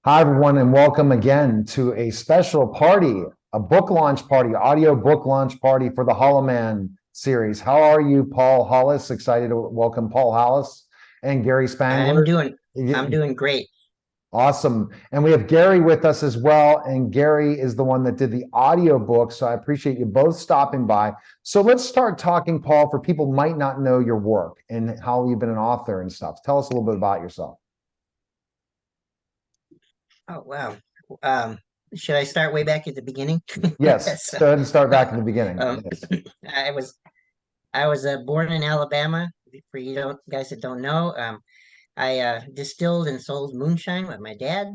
Hi, everyone, and welcome again to a special party, a book launch party, audio book launch party for the Hollow Man series. How are you, Paul Hollis? Excited to welcome Paul Hollis and Gary I'm Spangler. doing I'm doing great. Awesome. And we have Gary with us as well. And Gary is the one that did the audio book. So I appreciate you both stopping by. So let's start talking, Paul, for people who might not know your work and how you've been an author and stuff. Tell us a little bit about yourself. Oh wow. Um, should I start way back at the beginning? Yes, So, go ahead and start back in the beginning. um, Yes. I was born in Alabama. For you don't guys that don't know, I distilled and sold moonshine with my dad.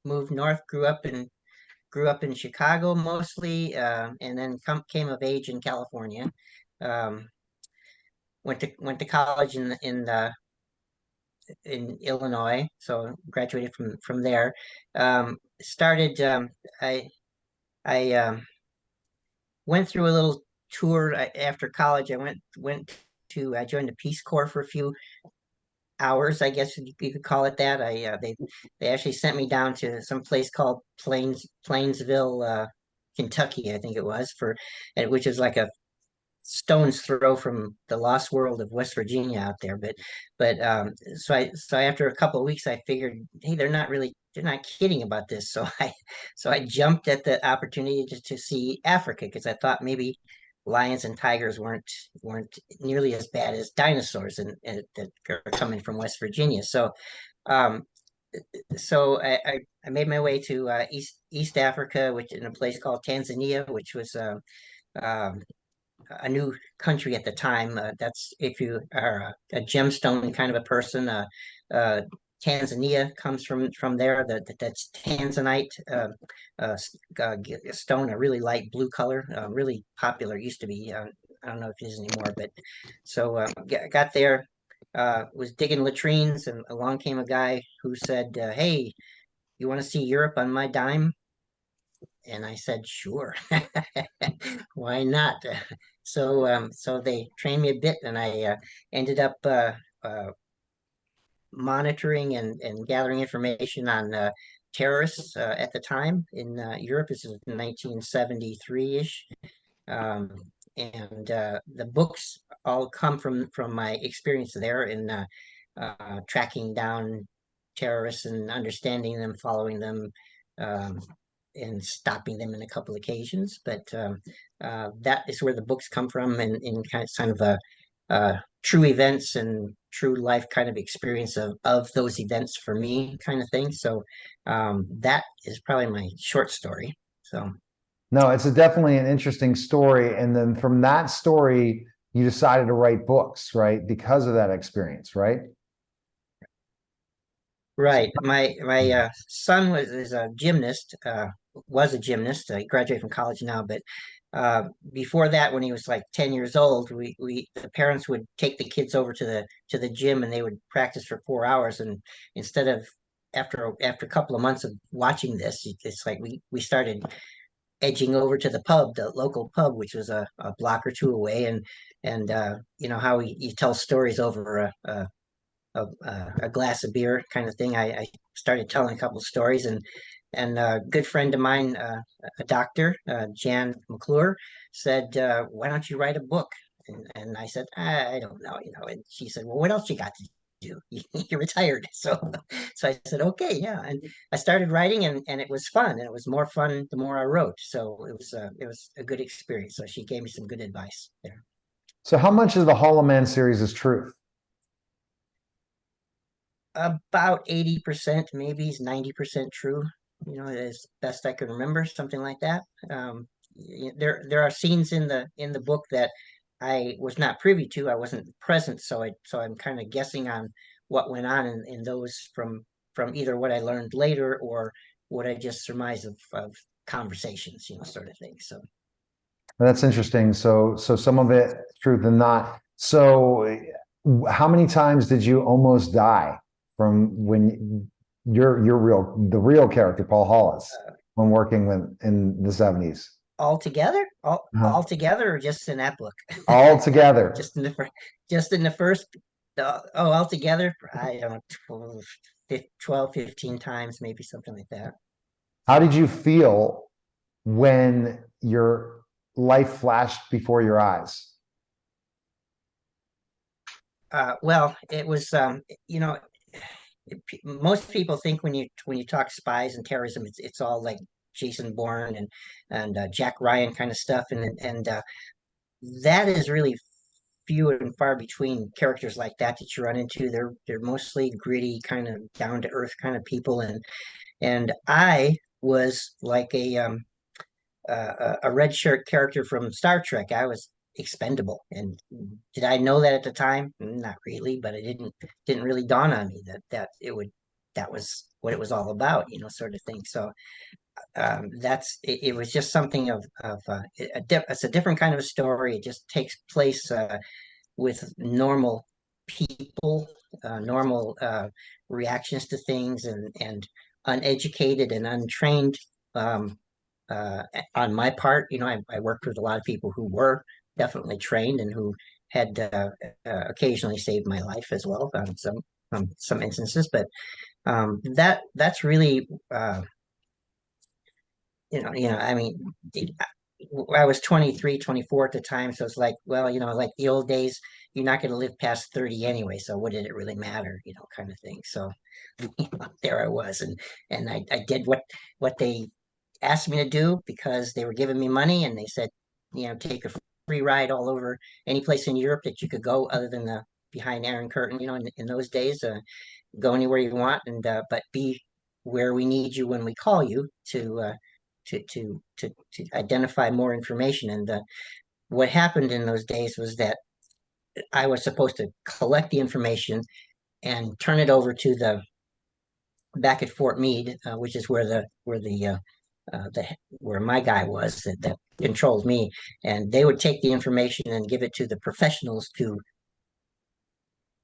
Moved north, grew up in Chicago mostly, and then came of age in California. Um, went to college in Illinois, so graduated from there. Started I went through a little tour after college. I joined the Peace Corps for a few hours, I guess you could call it that. They actually sent me down to some place called Plainsville, Kentucky, I think it was, which is like a stone's throw from the lost world of West Virginia out there. So after a couple of weeks, I figured, hey, they're not kidding about this. So I jumped at the opportunity to see Africa because I thought maybe lions and tigers weren't nearly as bad as dinosaurs and that are coming from West Virginia. Um, so I made my way to East Africa, which in a place called Tanzania, which was um, a new country at the time. That's if you are a gemstone kind of a person. Uh, Tanzania comes from there. That's Tanzanite stone, a really light blue color, really popular. Used to be. I don't know if it is anymore, but got there. Was digging latrines, and along came a guy who said, "Hey, you want to see Europe on my dime?" And I said, sure, why not? So they trained me a bit, and I ended up monitoring and gathering information on terrorists at the time in Europe. This is 1973-ish. Um, and the books all come from my experience there in tracking down terrorists and understanding them, following them, um, and stopping them in a couple occasions. But that is where the books come from, and in kind of a true events and true life kind of experience of those events for me, kind of thing. So that is probably my short story. So. No, it's definitely an interesting story. And then from that story, you decided to write books, right? Because of that experience, right? Right. My son is a gymnast, was a gymnast. He graduated from college now, but before that, when he was like 10 years old, we the parents would take the kids over to the gym and they would practice for 4 hours. And instead of after a couple of months of watching this, it's like we started edging over to the local pub, which was a block or two away, and you know how you tell stories over a glass of beer kind of thing. I started telling a couple of stories, and a good friend of mine, a doctor, Jan McClure, said, "Why don't you write a book?" And I said, "I don't know, you know." And she said, "Well, what else you got to do? You're retired." So I said, "Okay, yeah." And I started writing, and it was fun, and it was more fun the more I wrote. So it was a good experience. So she gave me some good advice there. So how much of the Hollow Man series is truth? About 80%, maybe 90% true. You know, as best I can remember, something like that. There are scenes in the book that I was not privy to. I wasn't present, so I'm kind of guessing on what went on in those from either what I learned later or what I just surmised of conversations, sort of thing. So That's interesting. So some of it truth and not. So how many times did you almost die from when the real character, Paul Hollis, uh, when working with in the 70s? altogether, all Uh-huh. altogether, or just in that book? All together. Just in the first Altogether, I don't know, 12, 15 times, maybe something like that. How did you feel when your life flashed before your eyes? Well, it was, you know, most people think when you talk spies and terrorism, it's all like Jason Bourne and Jack Ryan kind of stuff, and that is really few and far between characters like that you run into. They're mostly gritty, kind of down to earth kind of people, and I was like a red shirt character from Star Trek. I was expendable, and did I know that at the time? Not really, but it didn't really dawn on me that it would that was what it was all about, sort of thing. So it was just something of it's a different kind of a story. It just takes place with normal people, normal reactions to things, and uneducated and untrained um, on my part. I worked with a lot of people who were definitely trained and who had occasionally saved my life as well on some instances. But that's really I mean, I was 23, 24 at the time, so it's like, well, like the old days, you're not going to live past 30 anyway, so what did it really matter, kind of thing. So there I was, and I did what they asked me to do because they were giving me money, and they said, take a free ride all over any place in Europe that you could go other than the behind Iron Curtain, in those days, go anywhere you want, and but be where we need you when we call you to identify more information. And what happened in those days was that I was supposed to collect the information and turn it over to the back at Fort Meade, which is where my guy was that controlled me, and they would take the information and give it to the professionals to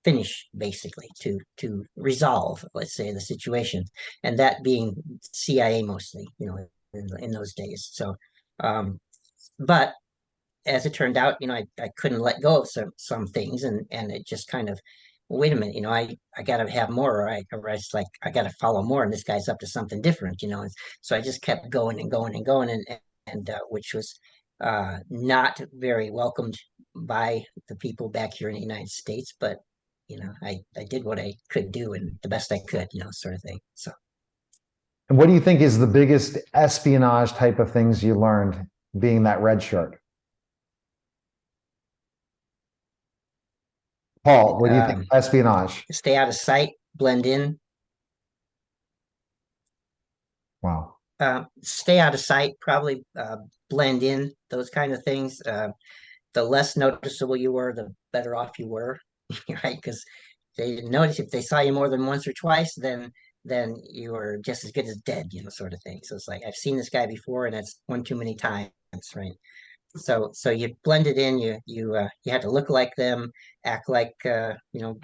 finish, basically to resolve, let's say, the situation, and that being CIA mostly, in those days. So but as it turned out, I couldn't let go of some things, and it just kind of, wait a minute, I got to have more, or I just like I got to follow more, and this guy's up to something different, and so I just kept going and going and going, and which was not very welcomed by the people back here in the United States, but I did what I could do and the best I could, sort of thing. So And what do you think is the biggest espionage type of things you learned being that red shirt? Paul, what do you think um, of espionage? stay out of sight, blend in. Wow. Stay out of sight, probably blend in, those kind of things. The less noticeable you were, the better off you were, right? Because they didn't notice if they saw you more than once or twice, then you were just as good as dead, sort of thing. So it's like I've seen this guy before, and that's one too many times, right? So you blended in, you had to look like them, act like if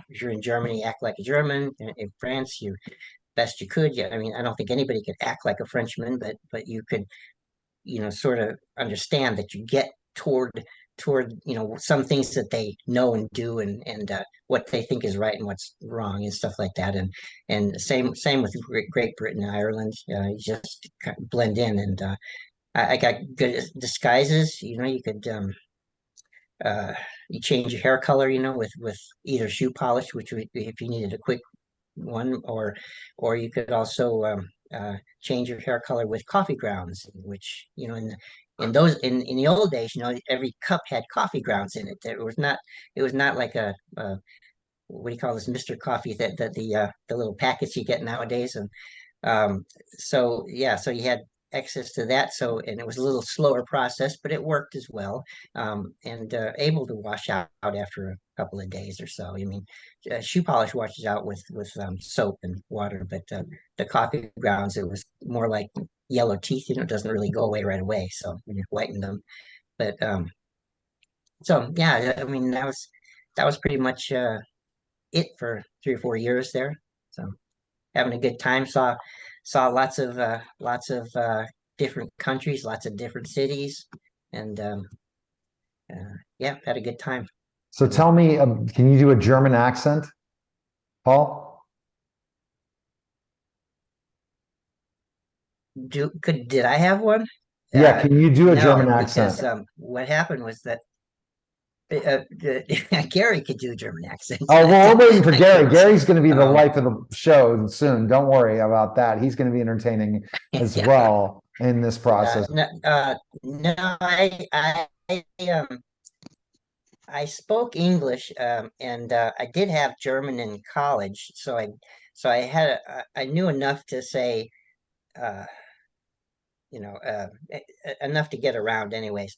you're in Germany, act like a German. In France, you best you could. Yeah, I mean, I don't think anybody could act like a Frenchman, but you could, sort of understand that you get toward some things that they know and do, and what they think is right and what's wrong and stuff like that. And same with Great Britain and Ireland. You just kind of blend in, and I got good at disguises. You could uh, you change your hair color, with either shoe polish, which if you needed a quick one, or you could also change your hair color with coffee grounds, which in the old days, every cup had coffee grounds in it. It was not like a what do you call this, Mr. Coffee, that the little packets you get nowadays. And so yeah, so you had access to that. So, and it was a little slower process, but it worked as well. And able to wash out after a couple of days or so. I mean, shoe polish washes out with soap and water, but the coffee grounds, it was more like yellow teeth. It doesn't really go away right away. So when you whiten them, but so yeah, I mean that was pretty much it for 3 or 4 years there. So having a good time. Saw lots of different countries, lots of different cities, and yeah, had a good time. So tell me, can you do a German accent, Paul? Did I have one? Yeah, can you do a German No, accent? because what happened was that Gary could do German accents. Oh, well, we're waiting for I Gary. couldn't. Gary's going to be the Um, life of the show soon. Don't worry about that. He's going to be entertaining as yeah. well in this process. No, no, I spoke English, and I did have German in college, I knew enough to say, uh, enough to get around, anyways.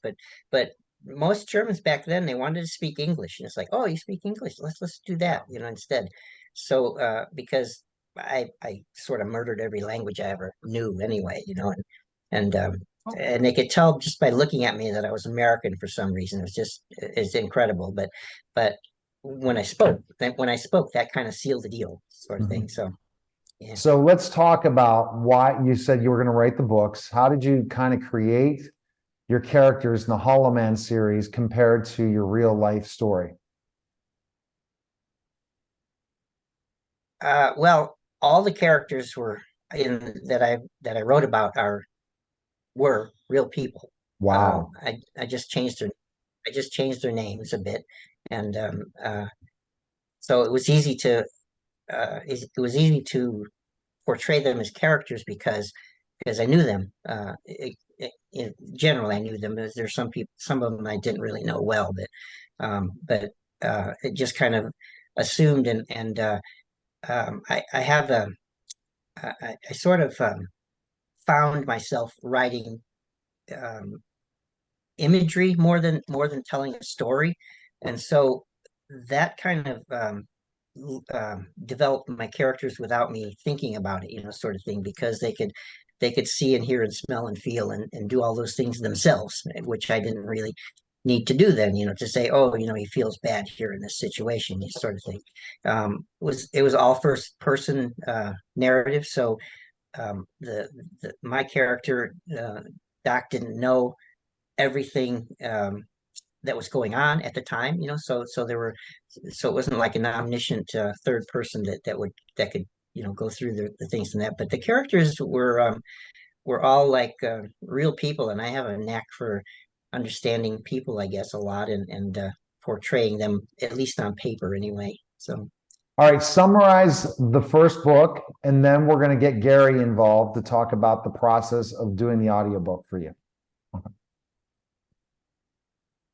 But most Germans back then, they wanted to speak English, and it's like, oh, you speak English? Let's do that, instead. So because I sort of murdered every language I ever knew anyway, and um, and they could tell just by looking at me that I was American for some reason. It's incredible. But when I spoke, that kind of sealed the deal, sort of thing. Mhm. So yeah. So let's talk about why you said you were going to write the books. How did you kind of create your characters in the Hollow Man series compared to your real life story? Well, all the characters were in that I wrote about are were real people. Wow. I just changed their names a bit, and so it was easy to portray them as characters because I knew them. In general, I knew them. There's some of them I didn't really know well, but it just kind of assumed, and I have a I sort of found myself writing um, imagery more than telling a story, and so that kind of developed my characters without me thinking about it, sort of thing, because they could see and hear and smell and feel and do all those things themselves, which I didn't really need to do then, to say, oh, he feels bad here in this situation, sort of thing. It was all first person narrative, so my character Doc didn't know everything that was going on at the time, so it wasn't like an omniscient third person that could go through the things and that. But the characters were all like real people, and I have a knack for understanding people, I guess, a lot, and portraying them, at least on paper anyway. So All right, summarize the first book, and then we're going to get Gary involved to talk about the process of doing the audiobook for you.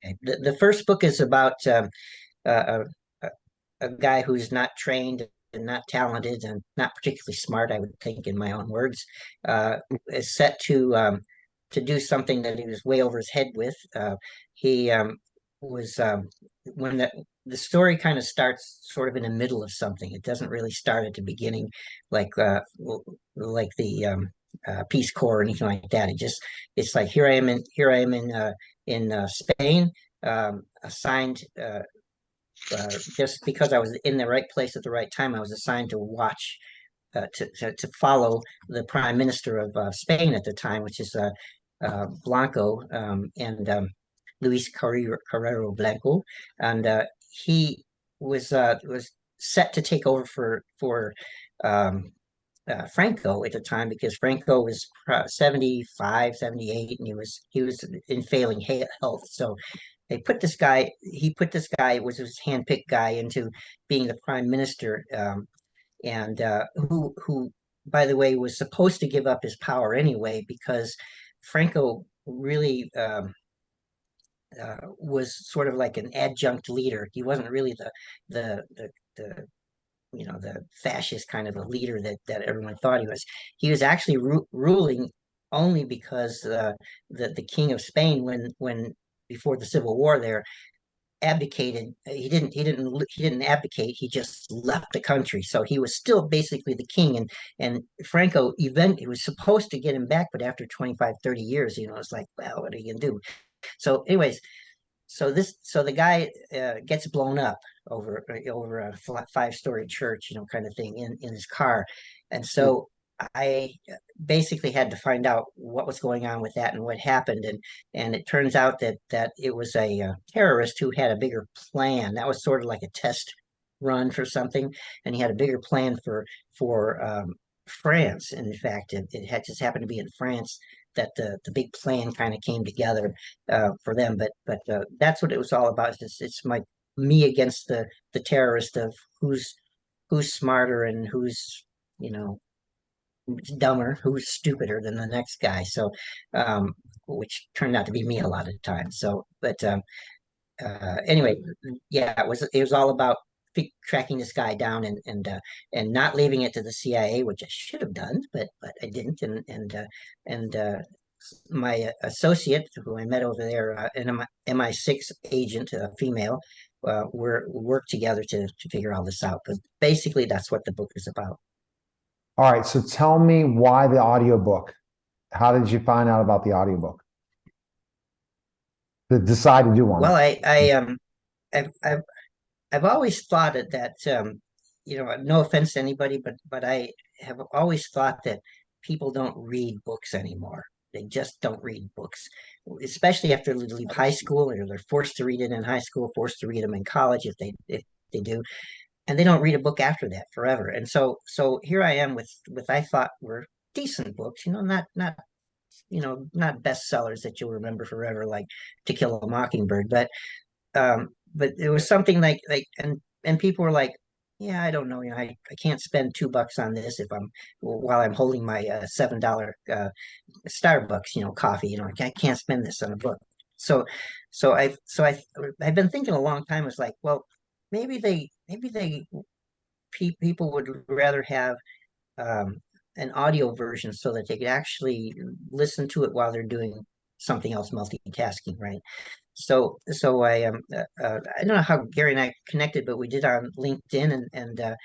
okay. The first book is about a, a a guy who's not trained and not talented and not particularly smart, I would think, in my own words, is set to do something that he was way over his head with. He was when the story kind of starts sort of in the middle of something. It doesn't really start at the beginning, like like the Peace Corps or anything like that. It's like here I am in Spain, assigned just because I was in the right place at the right time. I was assigned to watch, to follow the prime minister of Spain at the time, which is Blanco, and Luis Carrero Blanco, and he was set to take over for um, Franco at the time, because Franco was 75, 78, and he was in failing health. So he put this guy, was his handpicked guy, into being the prime minister, and who, by the way, was supposed to give up his power anyway, because Franco really was sort of like an adjunct leader. He wasn't really the the fascist kind of a leader that everyone thought he was. He was actually ruling only because the king of Spain, when before the Civil War there, abdicated. He didn't abdicate. He just left the country. So he was still basically the king. And Franco he was supposed to get him back, but after 25, 30 years, it's like, well, what are you gonna do? So anyways, so the guy gets blown up over a five-story church, kind of thing, in his car. And so I basically had to find out what was going on with that and what happened, and it turns out that it was a terrorist who had a bigger plan. That was sort of like a test run for something, and he had a bigger plan for France. And in fact, it had just happened to be in France that the big plan kind of came together for them. But that's what it was all about. It's my me against the terrorist of who's smarter and who's you know dumber, who's stupider than the next guy. So, which turned out to be me a lot of the time. So, but anyway, yeah, it was all about tracking this guy down and not leaving it to the CIA, which I should have done, but I didn't. And my associate, who I met over there, an MI6 agent, female, we worked together to figure all this out. But basically, that's what the book is about. All right, so tell me why the audiobook? How did you find out about the audiobook? To decide to do one. Well, I've I've always thought that no offense to anybody, but I have always thought that people don't read books anymore. They just don't read books, especially after they leave high school, or they're forced to read it in high school, forced to read them in college if they do, and they don't read a book after that forever. And so here I am with I thought were decent books, not bestsellers that you'll remember forever, like To Kill a Mockingbird, but it was something and people were like, yeah, I don't know, I can't spend $2 on this if I'm while I'm holding my $7 Starbucks, coffee, I can't spend this on a book. So I've been thinking a long time. It's like, well, maybe people would rather have um, an audio version so that they could actually listen to it while they're doing something else, multitasking, right? So I don't know how Gary and I connected, but we did on LinkedIn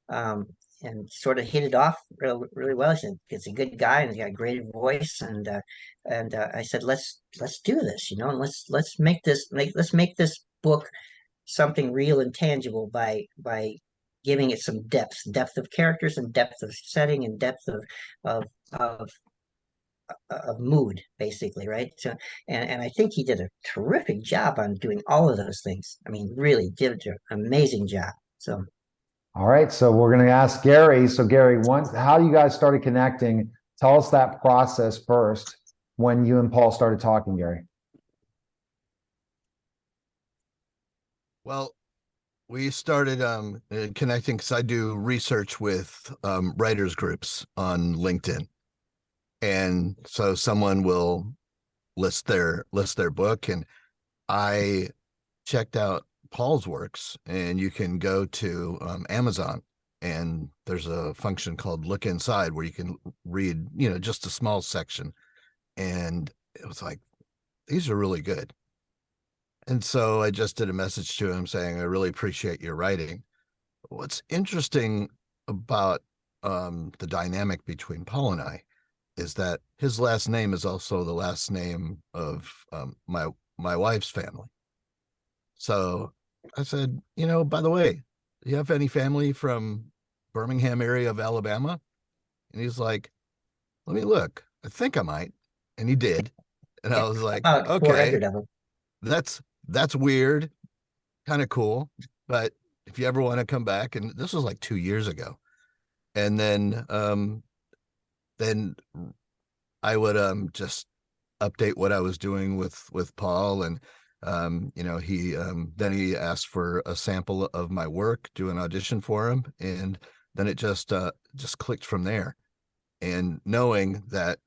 um, and sort of hit it off really well. He said it's a good guy and he's got a great voice, and I said let's do this, and let's make this book something real and tangible by giving it some depth of characters and depth of setting and depth of of of mood, basically, right? So, and I think he did a terrific job on doing all of those things. I mean, really did an amazing job. So, All right, so we're going to ask Gary. So Gary, how you guys started connecting? Tell us that process first when you and Paul started talking, Gary. Well, we started connecting because I do research with writers groups on LinkedIn. And so someone will list their book, and I checked out Paul's works, and you can go to Amazon, and there's a function called Look Inside where you can read, just a small section. And it was like, these are really good. And so I just did a message to him saying, I really appreciate your writing. What's interesting about the dynamic between Paul and I is that his last name is also the last name of my wife's family. So I said, by the way, do you have any family from Birmingham area of Alabama? And he's like, let me look. I think I might. And he did. And I was like, about okay, 400 of them. that's weird, kind of cool. But if you ever want to come back, and this was like 2 years ago, and then I would just update what I was doing with Paul, and he asked for a sample of my work, do an audition for him, and then it just clicked from there. And knowing that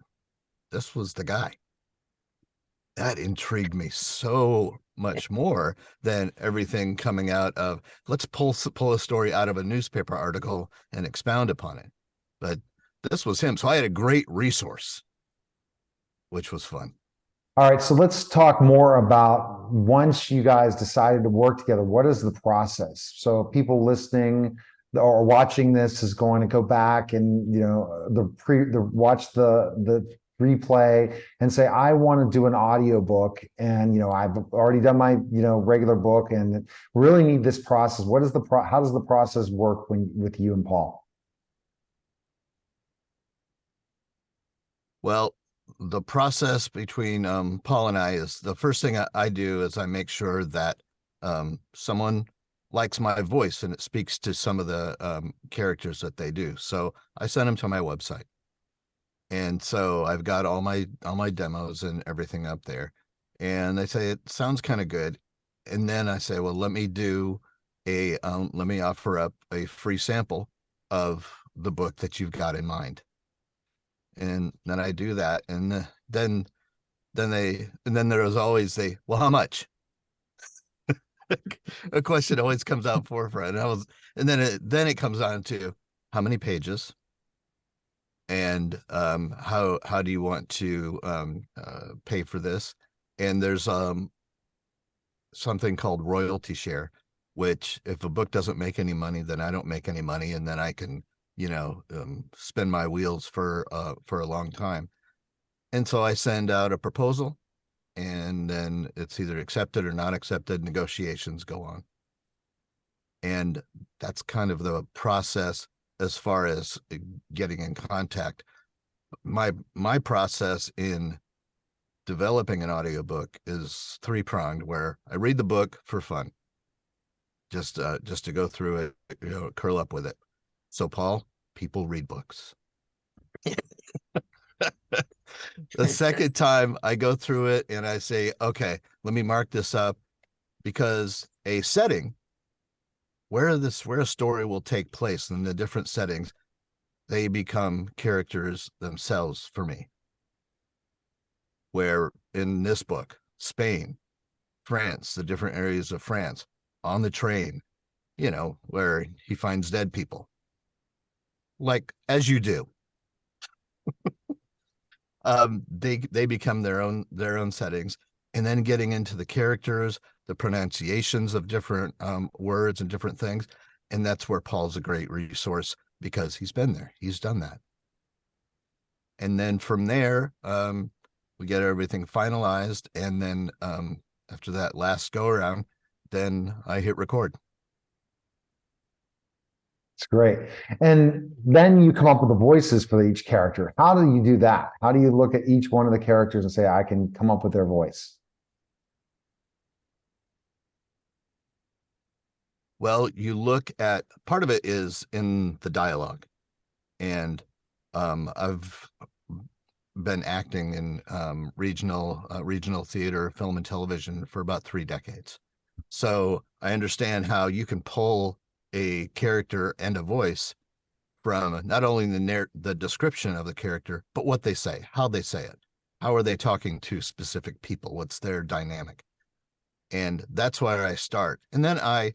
this was the guy, that intrigued me so much more than everything coming out of let's pull a story out of a newspaper article and expound upon it. But this was him. So I had a great resource, which was fun. All right, so let's talk more about once you guys decided to work together, what is the process? So people listening or watching this is going to go back and watch the replay and say, I want to do an audio book, and I've already done my regular book and really need this process. How does the process work with you and Paul? Well, the process between Paul and I is the first thing I do is I make sure that someone likes my voice and it speaks to some of the characters that they do. So I send them to my website. And so I've got all my demos and everything up there. And they say it sounds kind of good. And then I say, well, let me offer up a free sample of the book that you've got in mind. And then I do that, and then there's always well, how much? A question always comes out forefront. And then it comes on to how many pages, and how do you want to pay for this? And there's something called royalty share, which if a book doesn't make any money, then I don't make any money, and then I can spin my wheels for a long time. And so I send out a proposal, and then it's either accepted or not accepted. Negotiations go on. And that's kind of the process as far as getting in contact. My process in developing an audiobook is three-pronged, where I read the book for fun, just to go through it, curl up with it. So, Paul, people read books. The second time I go through it and I say, okay, let me mark this up, because a setting where a story will take place in the different settings, they become characters themselves for me. Where in this book, Spain, France, the different areas of France, on the train, where he finds dead people. Like, as you do. They become their own settings, and then getting into the characters, the pronunciations of different words and different things. And that's where Paul's a great resource, because he's been there, he's done that. And then from there, we get everything finalized, and then after that last go around, then I hit record. It's great. And then you come up with the voices for each character. How do you do that? How do you look at each one of the characters and say, I can come up with their voice? Well, you look at, part of it is in the dialogue. And I've been acting in regional theater, film, and television for about 3 decades. So I understand how you can pull a character and a voice from not only the description of the character, but what they say, how they say it, how are they talking to specific people, what's their dynamic. And that's where I start. And then I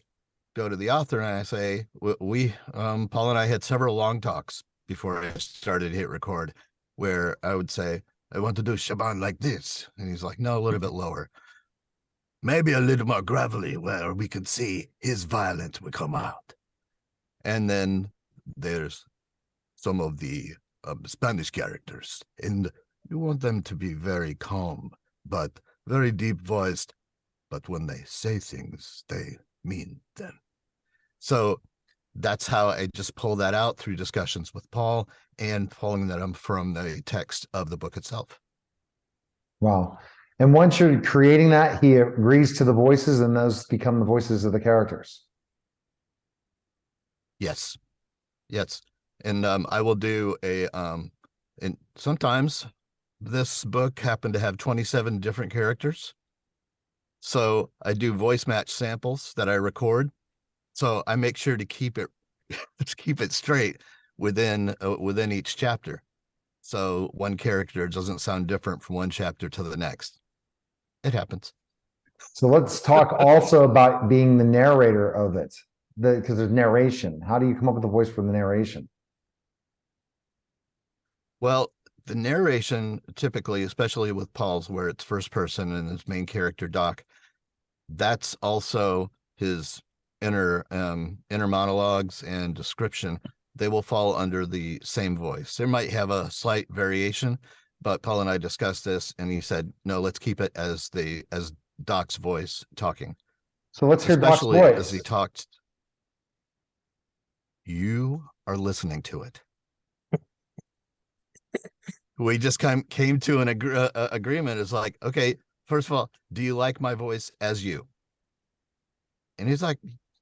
go to the author and I say, Paul and I had several long talks before I started hit record, where I would say, I want to do Shaban like this. And he's like, no, a little bit lower. Maybe a little more gravelly, where we could see his violence would come out. And then there's some of the Spanish characters, and you want them to be very calm, but very deep voiced. But when they say things, they mean them. So that's how I just pull that out through discussions with Paul and pulling that from the text of the book itself. Wow. And once you're creating that, he agrees to the voices, and those become the voices of the characters. Yes. And I will do and sometimes this book happened to have 27 different characters. So I do voice match samples that I record. So I make sure to keep it straight within each chapter. So one character doesn't sound different from one chapter to the next. It happens. So let's talk also about being the narrator of it, because there's narration. How do you come up with the voice for the narration? Well, the narration typically, especially with Paul's, where it's first person and his main character, Doc, that's also his inner monologues and description. They will fall under the same voice. There might have a slight variation, but Paul and I discussed this, and he said, no, let's keep it as Doc's voice talking. So let's hear Doc's Especially voice. as he talked. You are listening to it. we just came to an agreement. It's like, okay, first of all, do you like my voice as you? And he's like,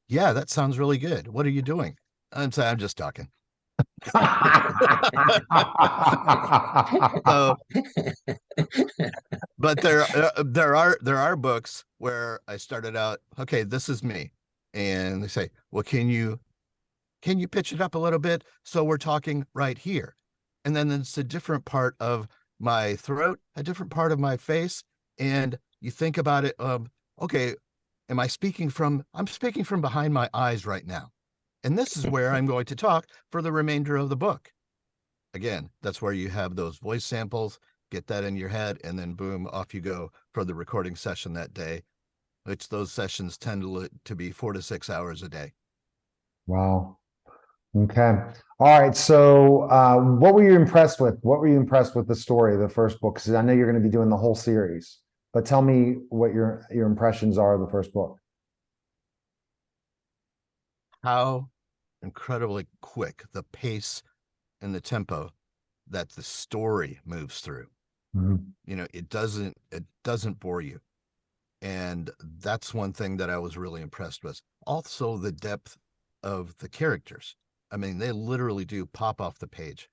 yeah, that sounds really good. What are you doing? I'm saying, I'm just talking. So, but there are books where I started out, okay, this is me. And they say, well, can you pitch it up a little bit? So we're talking right here. And then it's a different part of my throat, a different part of my face. And you think about it, okay, I'm speaking from behind my eyes right now. And this is where I'm going to talk for the remainder of the book. Again, that's where you have those voice samples, get that in your head, and then boom, off you go for the recording session that day, which those sessions tend to be 4 to 6 hours a day. Wow. Okay. All right. So, what were you impressed with? What were you impressed with the story of the first book? Because I know you're going to be doing the whole series, but tell me what your impressions are of the first book. How incredibly quick the pace and the tempo that the story moves through. Mhm. You know, it doesn't bore you. And that's one thing that I was really impressed with. Also, the depth of the characters. I mean, they literally do pop off the page,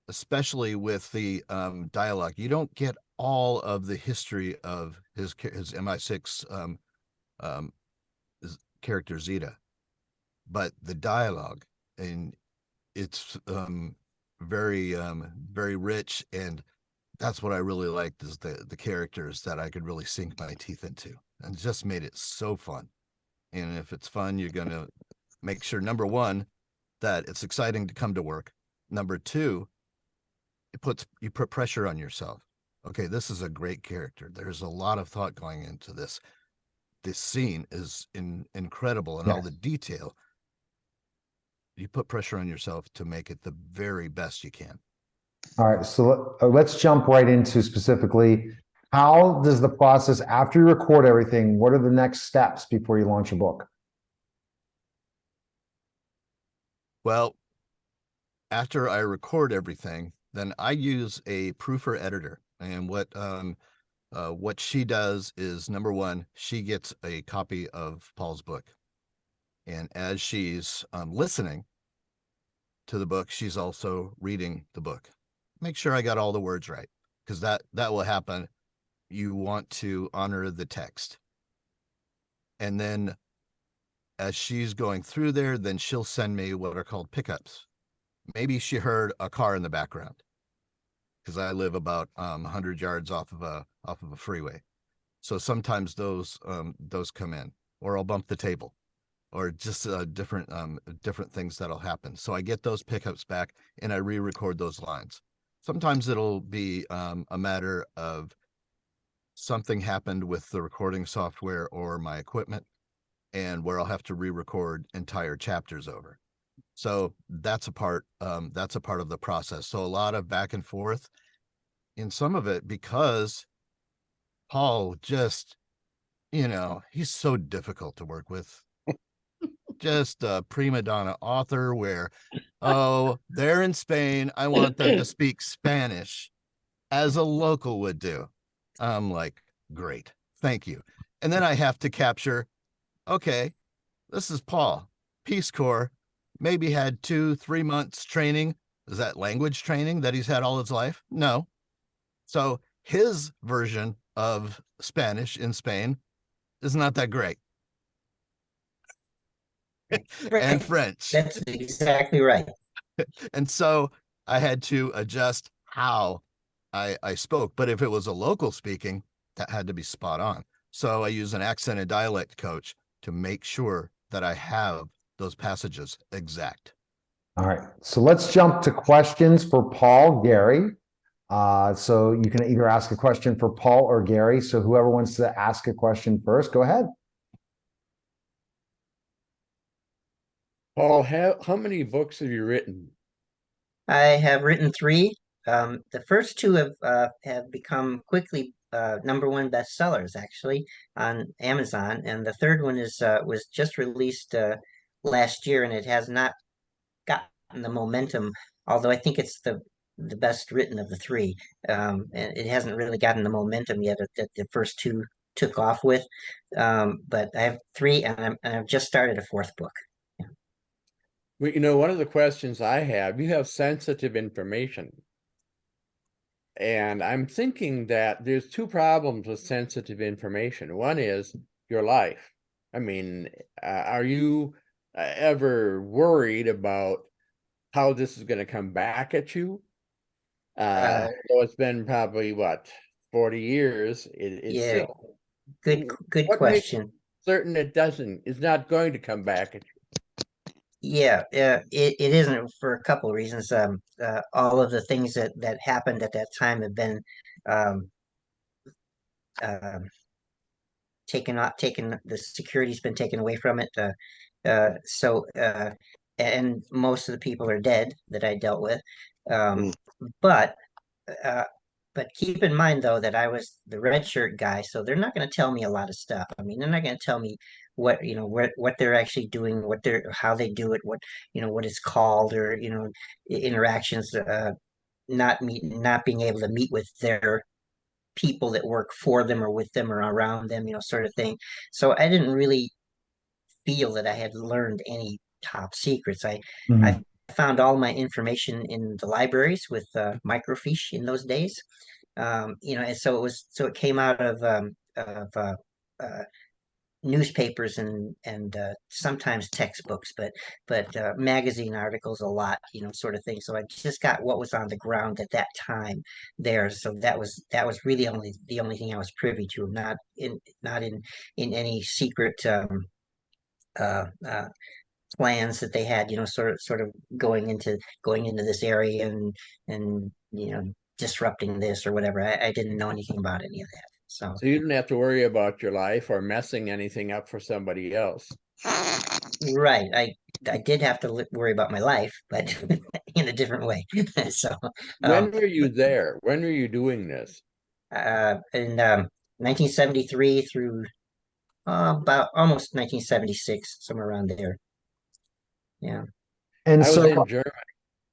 especially with the dialogue. You don't get all of the history of his MI6 his character Zeta, but the dialogue, and it's very rich, and that's what I really liked, is the characters that I could really sink my teeth into, and just made it so fun. And if it's fun, you're gonna make sure, number one, that it's exciting to come to work. Number two, you put pressure on yourself. Okay, this is a great character. There's a lot of thought going into this. This scene is incredible, and all the detail. You put pressure on yourself to make it the very best you can. All right. So let's jump right into specifically, how does the process after you record everything? What are the next steps before you launch a book? Well, after I record everything, then I use a proofer editor. And what she does is, number one, she gets a copy of Paul's book. And as she's listening to the book, she's also reading the book. Make sure I got all the words right, because that will happen. You want to honor the text. And then as she's going through there, then she'll send me what are called pickups. Maybe she heard a car in the background, because I live about 100 yards off of a freeway. So sometimes those come in, or I'll bump the table, or just different things that'll happen. So I get those pickups back and I re-record those lines. Sometimes it'll be a matter of something happened with the recording software or my equipment, and where I'll have to re-record entire chapters over. So that's a part of the process. So a lot of back and forth in some of it, because Paul just, he's so difficult to work with. Just a prima donna author where, oh, they're in Spain, I want them to speak Spanish as a local would do. I'm like, great, thank you. And then I have to capture, okay, this is Paul, Peace Corps, maybe had 2-3 months training. Is that language training that he's had all his life? No. So his version of Spanish in Spain is not that great. And French. That's exactly right. And so I had to adjust how I spoke. But if it was a local speaking, that had to be spot on. So I use an accent and dialect coach to make sure that I have those passages exact. All right. So let's jump to questions for Paul, Gary. So you can either ask a question for Paul or Gary. So whoever wants to ask a question first, go ahead. Paul, how many books have you written? I have written 3. The first 2 have become quickly #1 bestsellers, actually, on Amazon, and the third one was just released last year, and it has not gotten the momentum. Although I think it's the the best written of the three. And it hasn't really gotten the momentum yet that the first two took off with. But I have three, and I've just started a fourth book. Well, one of the questions I have, you have sensitive information. And I'm thinking that there's two problems with sensitive information. One is your life. I mean, are you ever worried about how this is going to come back at you? So it's been probably what, 40 years. It's Yeah, still, good what makes question. certain it's not going to come back at you? Yeah, it isn't for a couple of reasons. All of the things that happened at that time have been um, um, taken. The security's been taken away from it. And most of the people are dead that I dealt with. Um, but uh, but keep in mind though that I was the red shirt guy, so they're not going to tell me a lot of stuff. I mean, they're not going to tell me what they're actually doing, how they do it, what it's called, or interactions. Not being able to meet with their people that work for them or with them or around them, sort of thing. So I didn't really feel that I had learned any top secrets. I Mhm. found all my information in the libraries with microfiche in those days. And so it came out of uh, newspapers and sometimes textbooks, but magazine articles a lot, sort of thing. So I just got what was on the ground at that time there. So that was really only the only thing I was privy to, not in any secret uh, uh, plans that they had, sort of going into this area and disrupting this or whatever. I didn't know anything about any of that. So So you didn't have to worry about your life or messing anything up for somebody else. right, I did have to worry about my life, but in a different way. So When um, were you there? When were you doing this? in 1973 through about almost 1976, somewhere around there. Yeah. And I was so, in Germany.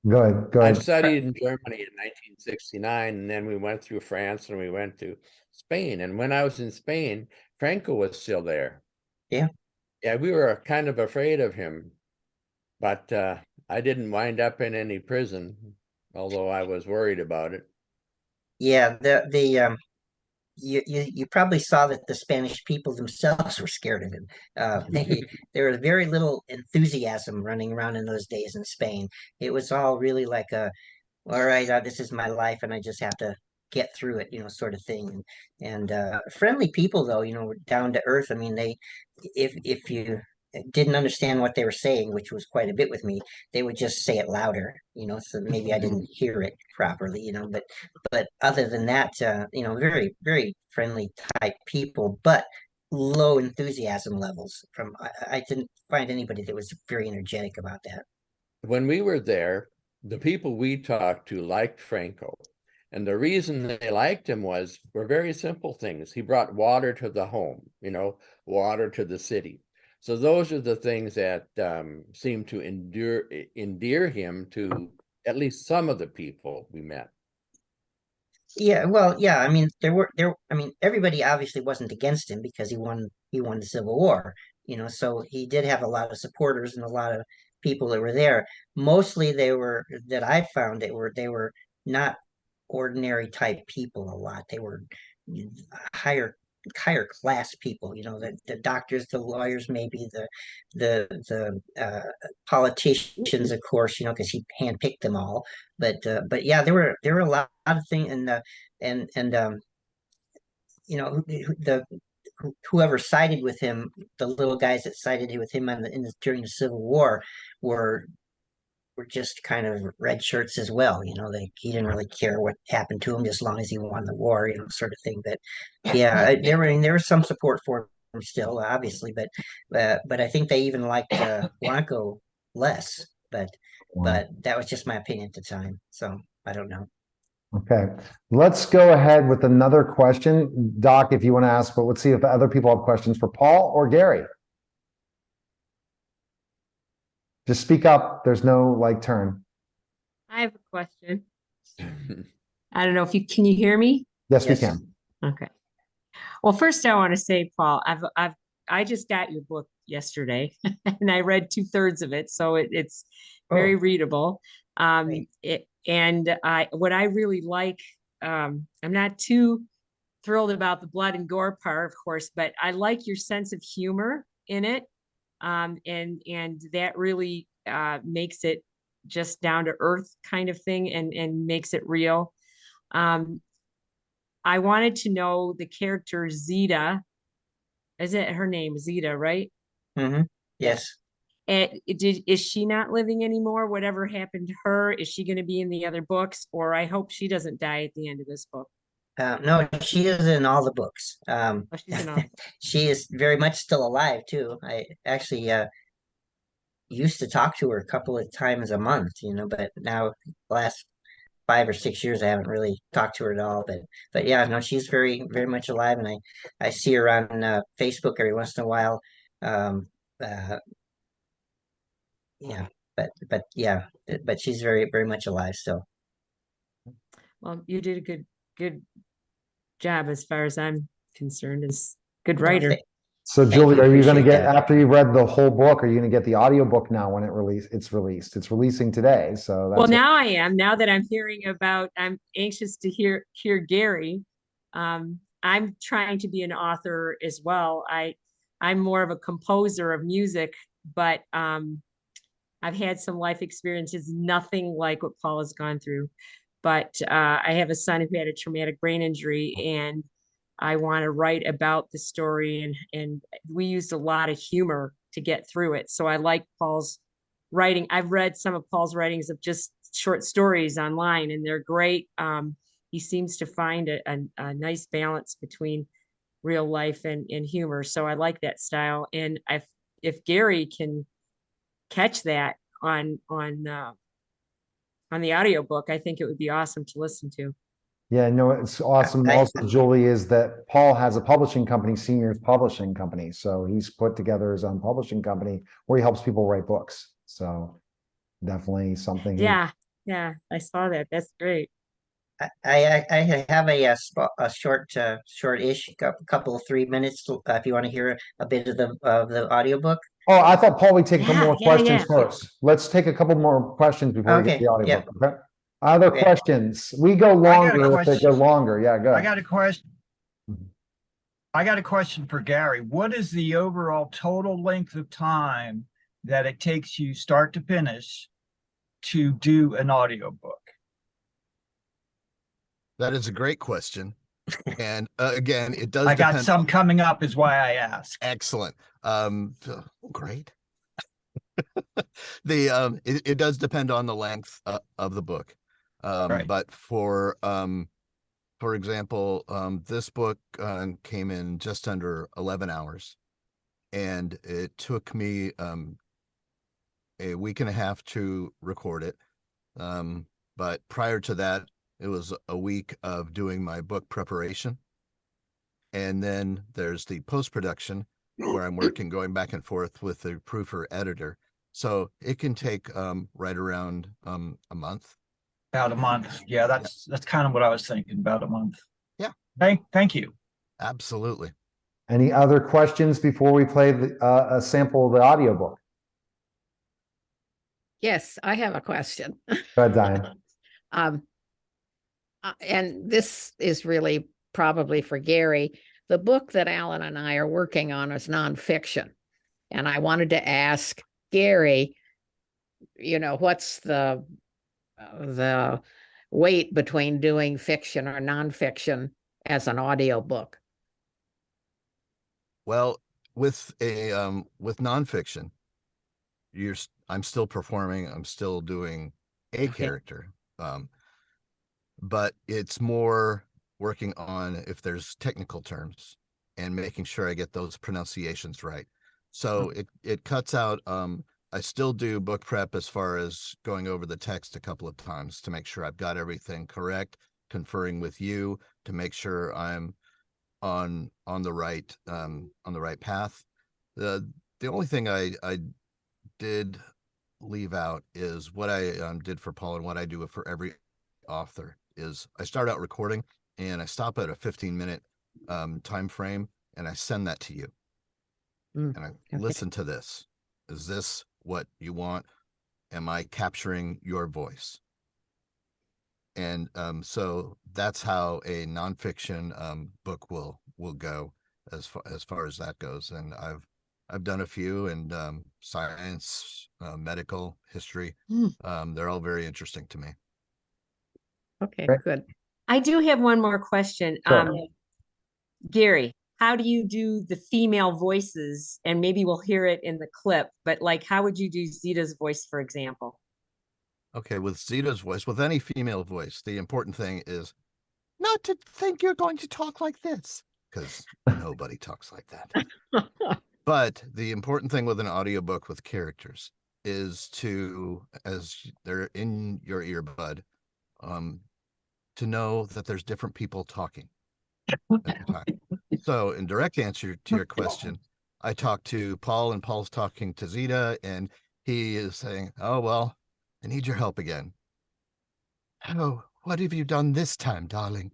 go ahead, go I ahead. studied in Germany in 1969, and then we went through France and we went to Spain. And when I was in Spain, Franco was still there. Yeah. Yeah, we were kind of afraid of him, but I didn't wind up in any prison, although I was worried about it. Yeah, you probably saw that the Spanish people themselves were scared of him. There was very little enthusiasm running around in those days in Spain. It was all really like all right, this is my life, and I just have to get through it, sort of thing. And friendly people, though, were down to earth. I mean, if you didn't understand what they were saying, which was quite a bit with me, they would just say it louder, so maybe I didn't hear it properly, but other than that, very, very friendly type people, but low enthusiasm levels I didn't find anybody that was very energetic about that. When we were there, the people we talked to liked Franco. And the reason they liked him were very simple things. He brought water to the home, water to the city. So those are the things that seem to endear him to at least some of the people we met. Yeah, well, yeah, I mean, I mean, everybody obviously wasn't against him because he won the Civil War, so he did have a lot of supporters and a lot of people that were there. Mostly that I found they were not ordinary type people a lot. They were higher higher class people, the doctors, the lawyers, maybe the politicians, of course, because he handpicked them all. But yeah, there were a lot of things, and whoever sided with him, the little guys that sided with him during the Civil War were were just kind of red shirts as well. He didn't really care what happened to him as long as he won the war, sort of thing. But yeah, there was some support for him still, obviously, but I think they even liked Blanco less. But that was just my opinion at the time. So I don't know. Okay, let's go ahead with another question. Doc, if you want to ask, but let's see if other people have questions for Paul or Gary. Just speak up. There's no turn. I have a question. I don't know if can you hear me? Yes, we Yes. can. Okay. Well, first I want to say, Paul, I just got your book yesterday and I read 2/3 of it. So it's very Oh, readable. great. What I really like, I'm not too thrilled about the blood and gore part, of course, but I like your sense of humor in it. And that really makes it just down to earth kind of thing and makes it real. Um, I wanted to know the character Zeta. Is it her name, Zeta, right? Mm-hmm. Yes. And is she not living anymore? Whatever happened to her? Is she going to be in the other books? Or I hope she doesn't die at the end of this book. No, she is in all the books. Oh, she's in all. She is very much still alive too. I actually used to talk to her a couple of times a month, but now the last 5 or 6 years I haven't really talked to her at all. But yeah, no, she's very, very much alive, and I see her on Facebook every once in a while. Um, uh, yeah, but yeah, but she's very, very much alive still. Well, you did a good job as far as I'm concerned. As good Well, writer. So Thank Julie, you, are you going to appreciate get, that. after you've read the whole book, are you going to get the audiobook now when it's released? It's releasing today. So Well, that's, now I am. Now that I'm hearing about, I'm anxious to hear Gary. I'm trying to be an author as well. I'm more of a composer of music, but I've had some life experiences, nothing like what Paul has gone through. But I have a son who had a traumatic brain injury, and I want to write about the story. And we used a lot of humor to get through it. So I like Paul's writing. I've read some of Paul's writings of just short stories online, and they're great. He seems to find a nice balance between real life and humor. So I like that style. And if Gary can catch that on the audiobook, I think it would be awesome to listen to. yeah, no, it's awesome. I- Also, Julie, is that Paul has a publishing company, Seniors Publishing Company. So he's put together his own publishing company where he helps people write books. So definitely something. Yeah, yeah, I saw that. That's great. I have a short-ish couple of 3 minutes if you want to hear a bit of the audiobook. Oh, I thought, Paul, we'd take a couple Yeah, more yeah, questions yeah. first. Let's take a couple more questions before we get Okay, the audiobook. yeah. Okay. Other Okay. questions? We go got a longer if they go question. longer. Yeah, go I ahead. got a question. Mhm. I got a question for Gary. What is the overall total length of time that it takes you start to finish to do an audiobook? That is a great question. And again, it does I got depend. some coming up is why I asked. Excellent. Great. It does depend on the length of the book. Right. But for example, this book came in just under 11 hours, and it took me a week and a half to record it. But prior to that, it was a week of doing my book preparation. And then there's the post-production where I'm working, going back and forth with the proofer editor. So it can take right around a month. About a month. Yeah, that's kind of what I was thinking, about a month. Yeah. Thank you. Absolutely. Any other questions before we play a sample of the audiobook? Yes, I have a question. Go ahead, Diane. And this is really probably for Gary. The book that Alan and I are working on is nonfiction. And I wanted to ask Gary, what's the weight between doing fiction or nonfiction as an audiobook? Well, with nonfiction, I'm still performing, I'm still doing a character. But it's more working on if there's technical terms and making sure I get those pronunciations right. So it cuts out, I still do book prep as far as going over the text a couple of times to make sure I've got everything correct, conferring with you to make sure I'm on the right path. The only thing I did leave out is what I did for Paul and what I do for every author is I start out recording and I stop at a 15-minute time frame and I send that to you. Mm, And I okay. listen to this. Is this what you want? Am I capturing your voice? And so that's how a nonfiction book will go as far as that goes. And I've done a few, and science, medical, history. They're all very interesting to me. Okay, Great. good. I do have one more question. Sure. Gary, how do you do the female voices? And maybe we'll hear it in the clip, but like, how would you do Zita's voice, for example? Okay, with Zita's voice, with any female voice, the important thing is not to think you're going to talk like this, because nobody talks like that. But the important thing with an audiobook with characters is to, as they're in your earbud, to know that there's different people talking at the time. So in direct answer to your question, I talked to Paul, and Paul's talking to Zita, and he is saying, oh, well, I need your help again. Oh, what have you done this time, darling?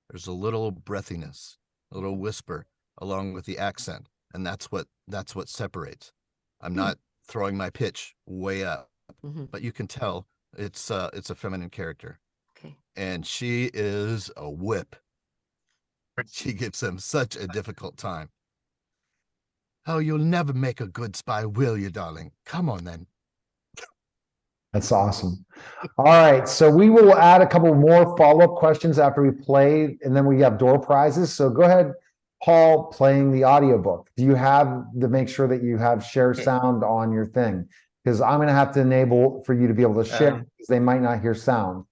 There's a little breathiness, a little whisper along with the accent. And that's what separates. I'm not throwing my pitch way up, but you can tell it's a feminine character. Okay. And she is a whip. She gives them such a difficult time. Oh, you'll never make a good spy, will you, darling? Come on, then. That's awesome. All right. So we will add a couple more follow-up questions after we play, and then we have door prizes. So go ahead, Paul, playing the audiobook. Do you have to make sure that you have share sound on your thing? Because I'm going to have to enable for you to be able to share because they might not hear sound.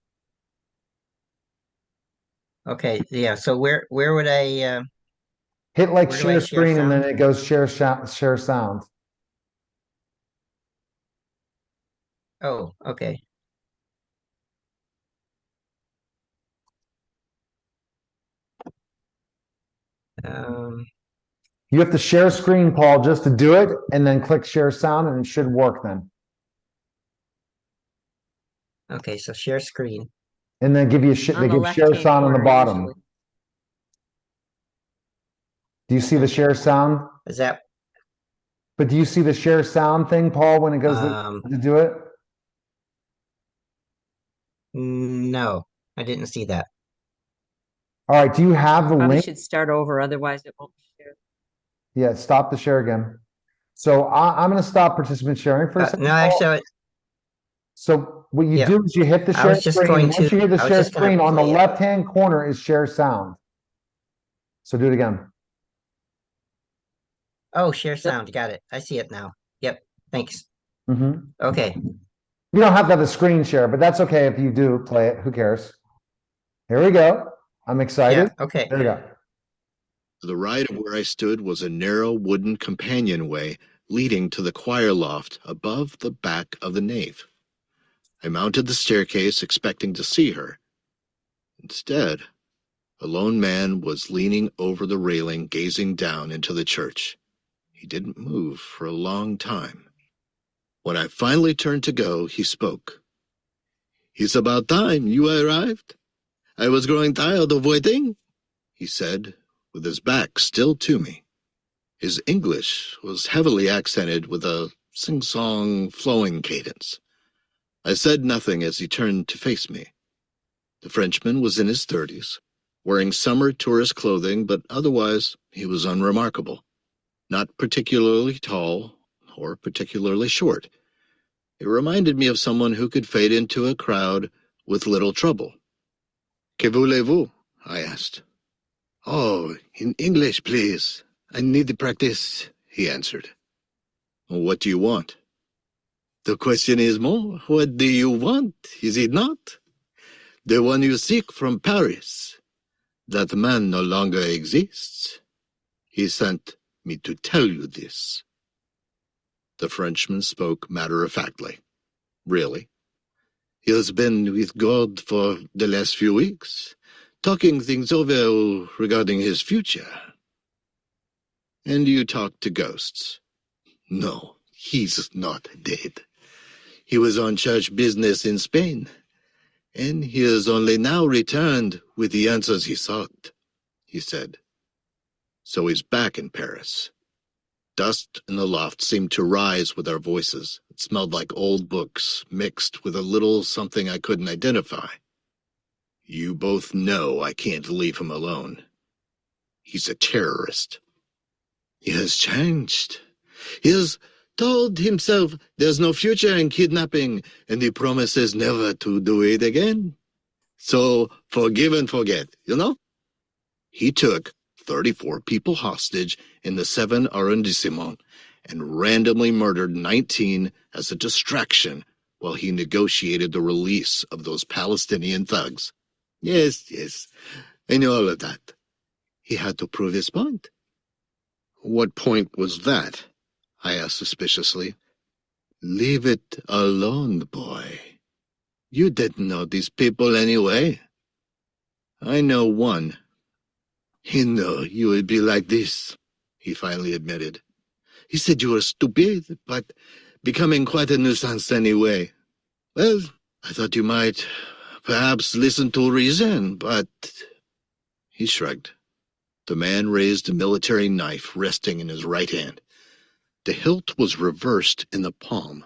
Okay, yeah, so where would I Hit like where do I share share screen and then sound? it goes share sound. Oh, okay. You have to share screen, Paul, just to do it, and then click share sound, and it should work then. Okay, so share screen. And then give you On they the give share left-hand sound on the corner, bottom. usually. Do you see the share sound? Is that But do you see the share sound thing, Paul, when it goes to do it? no, I didn't see that. All right. Do you have the Probably link? should start over, otherwise it won't share. Yeah, stop the share again. So I'm going to stop participant sharing for a second. No, Paul. actually, So what you Yeah. do is you hit the I share was just screen. going Once to- you hit the I was share just gonna screen, on the play it. left-hand corner is share sound. So do it again. oh, share sound. Got it. I see it now. Yep. Thanks. Mhm. Okay. You don't have to have the screen share, but that's okay if you do play it. Who cares? Here we go. I'm excited. Yeah. Okay. There we go. To the right of where I stood was a narrow wooden companionway leading to the choir loft above the back of the nave. I mounted the staircase expecting to see her. Instead, a lone man was leaning over the railing, gazing down into the church. He didn't move for a long time. When I finally turned to go, he spoke. "It's about time you arrived. I was growing tired of waiting," he said, with his back still to me. His English was heavily accented with a sing-song, flowing cadence. I said nothing as he turned to face me. The Frenchman was in his 30s, wearing summer tourist clothing, but otherwise he was unremarkable. Not particularly tall or particularly short. It reminded me of someone who could fade into a crowd with little trouble. "Que voulez-vous?" I asked. "Oh, in English, please. I need the practice," he answered. "What do you want?" "The question is more, what do you want, is it not? The one you seek from Paris. That man no longer exists. He sent me to tell you this." The Frenchman spoke matter-of-factly. "Really? He has been with God for the last few weeks, talking things over regarding his future." "And you talk to ghosts?" "No, he's not dead. He was on church business in Spain, And he has only now returned with the answers he sought, he said. So he's back in Paris. Dust in the loft seemed to rise with our voices. It smelled like old books, mixed with a little something I couldn't identify. You both know I can't leave him alone. He's a terrorist. He has changed. He has told himself there's no future in kidnapping, and he promises never to do it again. So forgive and forget, you know? He took 34 people hostage in the 7 arrondissement and randomly murdered 19 as a distraction while he negotiated the release of those Palestinian thugs. Yes, I know all of that. He had to prove his point. What point was that? I asked suspiciously. Leave it alone, boy. You didn't know these people anyway. I know one. He knew you would be like this, he finally admitted. He said you were stupid, but becoming quite a nuisance anyway. Well, I thought you might perhaps listen to reason, but... He shrugged. The man raised a military knife resting in his right hand. The hilt was reversed in the palm,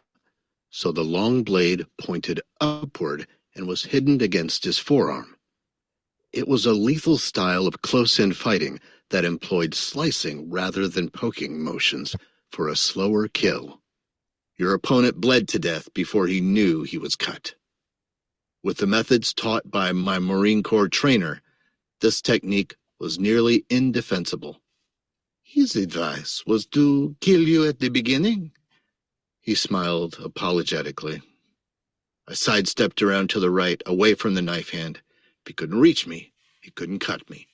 so the long blade pointed upward and was hidden against his forearm. It was a lethal style of close-in fighting that employed slicing rather than poking motions for a slower kill. Your opponent bled to death before he knew he was cut. With the methods taught by my Marine Corps trainer, this technique was nearly indefensible. His advice was to kill you at the beginning. He smiled apologetically. I sidestepped around to the right, away from the knife hand. If he couldn't reach me, he couldn't cut me.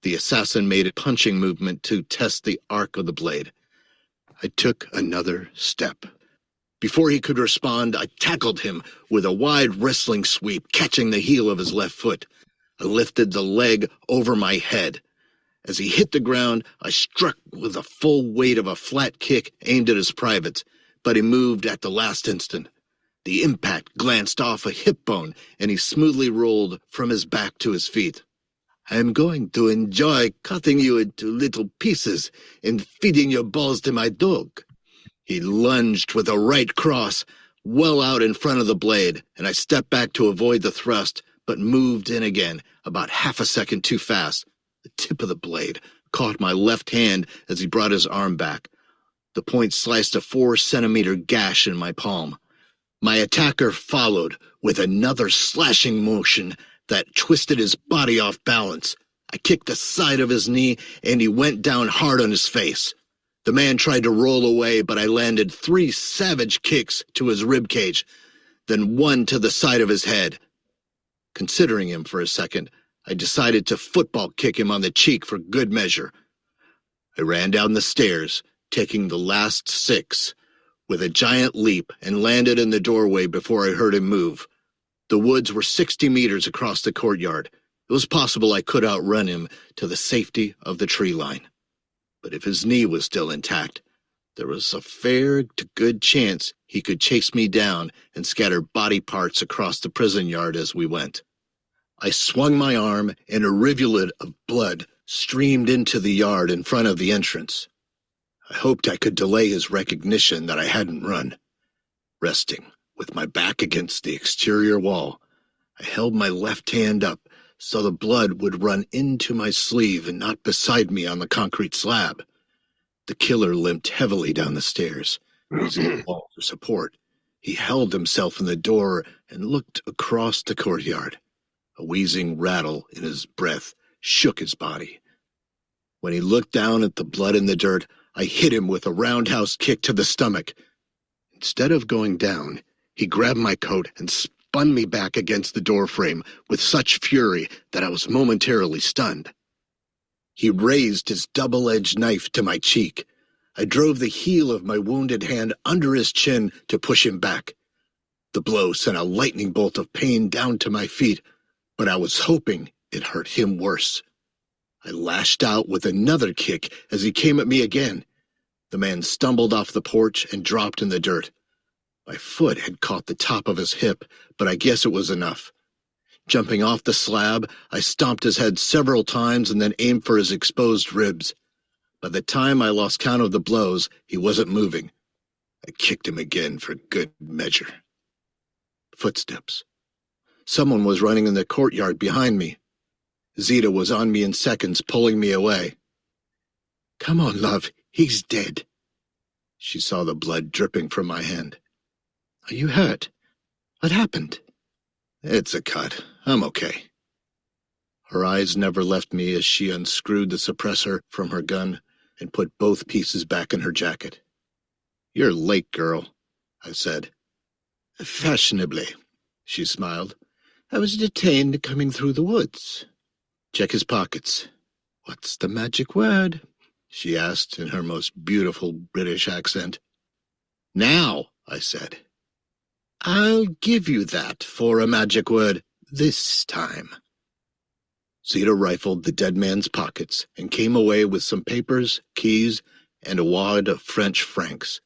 The assassin made a punching movement to test the arc of the blade. I took another step. Before he could respond, I tackled him with a wide wrestling sweep, catching the heel of his left foot. I lifted the leg over my head. As he hit the ground, I struck with the full weight of a flat kick aimed at his privates, but he moved at the last instant. The impact glanced off a hip bone, and he smoothly rolled from his back to his feet. I am going to enjoy cutting you into little pieces and feeding your balls to my dog. He lunged with a right cross, well out in front of the blade, and I stepped back to avoid the thrust, but moved in again, about half a second too fast. The tip of the blade caught my left hand as he brought his arm back. The point sliced a 4-centimeter gash in my palm. My attacker followed with another slashing motion that twisted his body off balance. I kicked the side of his knee, and he went down hard on his face. The man tried to roll away, but I landed 3 savage kicks to his rib cage, then 1 to the side of his head. Considering him for a second, I decided to football kick him on the cheek for good measure. I ran down the stairs, taking the last 6, with a giant leap, and landed in the doorway before I heard him move. The woods were 60 meters across the courtyard. It was possible I could outrun him to the safety of the tree line. But if his knee was still intact, there was a fair to good chance he could chase me down and scatter body parts across the prison yard as we went. I swung my arm, and a rivulet of blood streamed into the yard in front of the entrance. I hoped I could delay his recognition that I hadn't run. Resting, with my back against the exterior wall, I held my left hand up so the blood would run into my sleeve and not beside me on the concrete slab. The killer limped heavily down the stairs, using the wall for support. He held himself in the door and looked across the courtyard. A wheezing rattle in his breath shook his body. When he looked down at the blood in the dirt, I hit him with a roundhouse kick to the stomach. Instead of going down, he grabbed my coat and spun me back against the doorframe with such fury that I was momentarily stunned. He raised his double-edged knife to my cheek. I drove the heel of my wounded hand under his chin to push him back. The blow sent a lightning bolt of pain down to my feet, but I was hoping it hurt him worse. I lashed out with another kick as he came at me again. The man stumbled off the porch and dropped in the dirt. My foot had caught the top of his hip, but I guess it was enough. Jumping off the slab, I stomped his head several times and then aimed for his exposed ribs. By the time I lost count of the blows, he wasn't moving. I kicked him again for good measure. Footsteps. Someone was running in the courtyard behind me. Zita was on me in seconds, pulling me away. Come on, love, he's dead. She saw the blood dripping from my hand. Are you hurt? What happened? It's a cut. I'm okay. Her eyes never left me as she unscrewed the suppressor from her gun and put both pieces back in her jacket. You're late, girl, I said. Fashionably, she smiled. I was detained coming through the woods. Check his pockets. What's the magic word? She asked in her most beautiful British accent. Now, I said. I'll give you that for a magic word this time. Zita rifled the dead man's pockets and came away with some papers, keys, and a wad of French francs.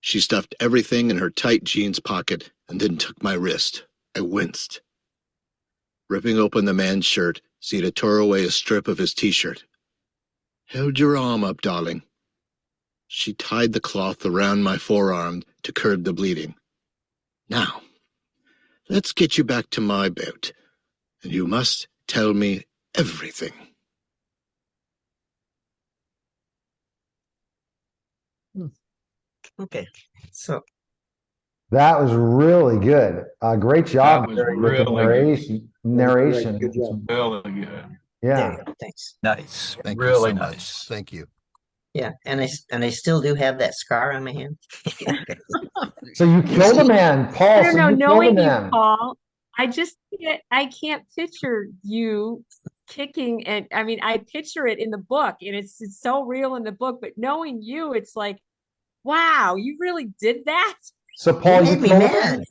She stuffed everything in her tight jeans pocket and then took my wrist. I winced. Ripping open the man's shirt, Zita tore away a strip of his t-shirt. Hold your arm up, darling. She tied the cloth around my forearm to curb the bleeding. Now, let's get you back to my boat, and you must tell me everything. Okay, so That was really good. Great job, That was Gary, with the really good. narration. Good job. Really good. there Yeah. you go. Thanks. Nice. Thank you Really so nice. much. Thank you. Yeah, and I still do have that scar on my hand. So you killed a man, I Paul. don't So know, you killed a knowing you, man. Paul, I can't picture you kicking, and I mean, I picture it in the book and it's so real in the book, but knowing you, it's like, wow, you really did that? So Paul, you made me killed a mad. man.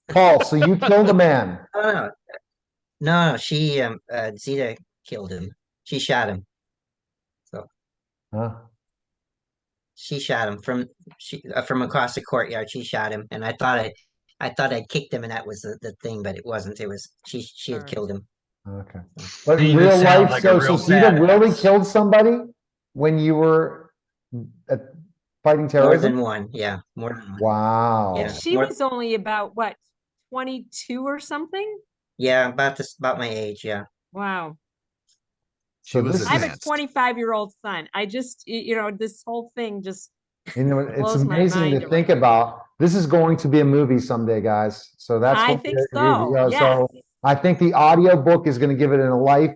Paul, so you killed a man. Oh, no, she Zita killed him. She shot him. So Huh? she shot him from across the courtyard. She shot him, and I thought I'd kicked him, and that was the thing, but it wasn't. It was she had Alright. killed him. Okay. But in Zeta real sounds life, like a so real Zita really badass. killed somebody when you were fighting More terrorism? than one, yeah, more than one. Wow. Yeah. And she more- was only about what, 22 or something? Yeah, about my age. Yeah. Wow. She So was this I have a advanced. 25-year-old son. I just, this whole thing just, You know, it's blows my amazing mind to right think now. about. This is going to be a movie someday, guys. So that's I what think we're- so, you know, yes. So I think the audio book is going to give it a life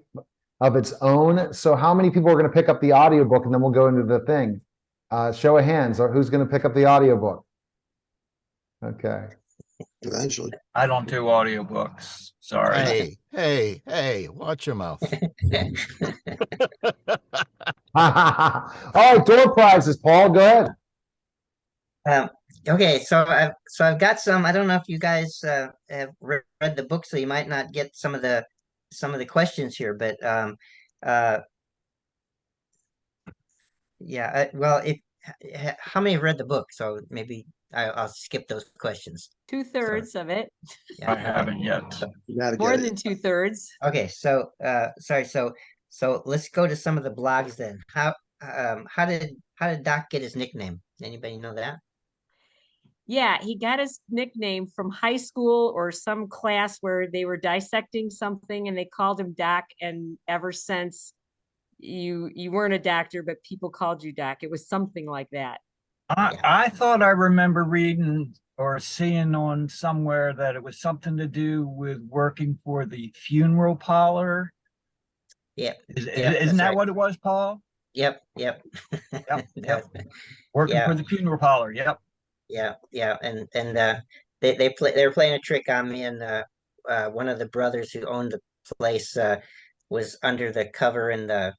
of its own. So how many people are going to pick up the audio book, and then we'll go into the thing? Show of hands, or who's going to pick up the audio book? Okay. Eventually. I don't do audiobooks. Sorry. Hey, watch your mouth. All right, door prizes, Paul. Go ahead. Okay, so I've got some. I don't know if you guys have read the book, so you might not get some of the questions here, but yeah. Well, if how many have read the book? So maybe I'll skip those questions. 2/3 of it, I Yeah. haven't yet. You gotta more get than it. 2/3. Okay, so sorry, so let's go to some of the blogs then. How did Doc get his nickname? Anybody know that? Yeah, he got his nickname from high school or some class where they were dissecting something and they called him Doc. And ever since, you weren't a doctor, but people called you Doc. It was something like that. I thought I remember reading or seeing on somewhere that it was something to do with working for the funeral parlor. Yep, Isn't that's that right. what it was, Paul? Yep. Yep. That- Working Yeah. for the funeral parlor. Yep. yeah, and they were playing a trick on me, and one of the brothers who owned the place was under the cover in the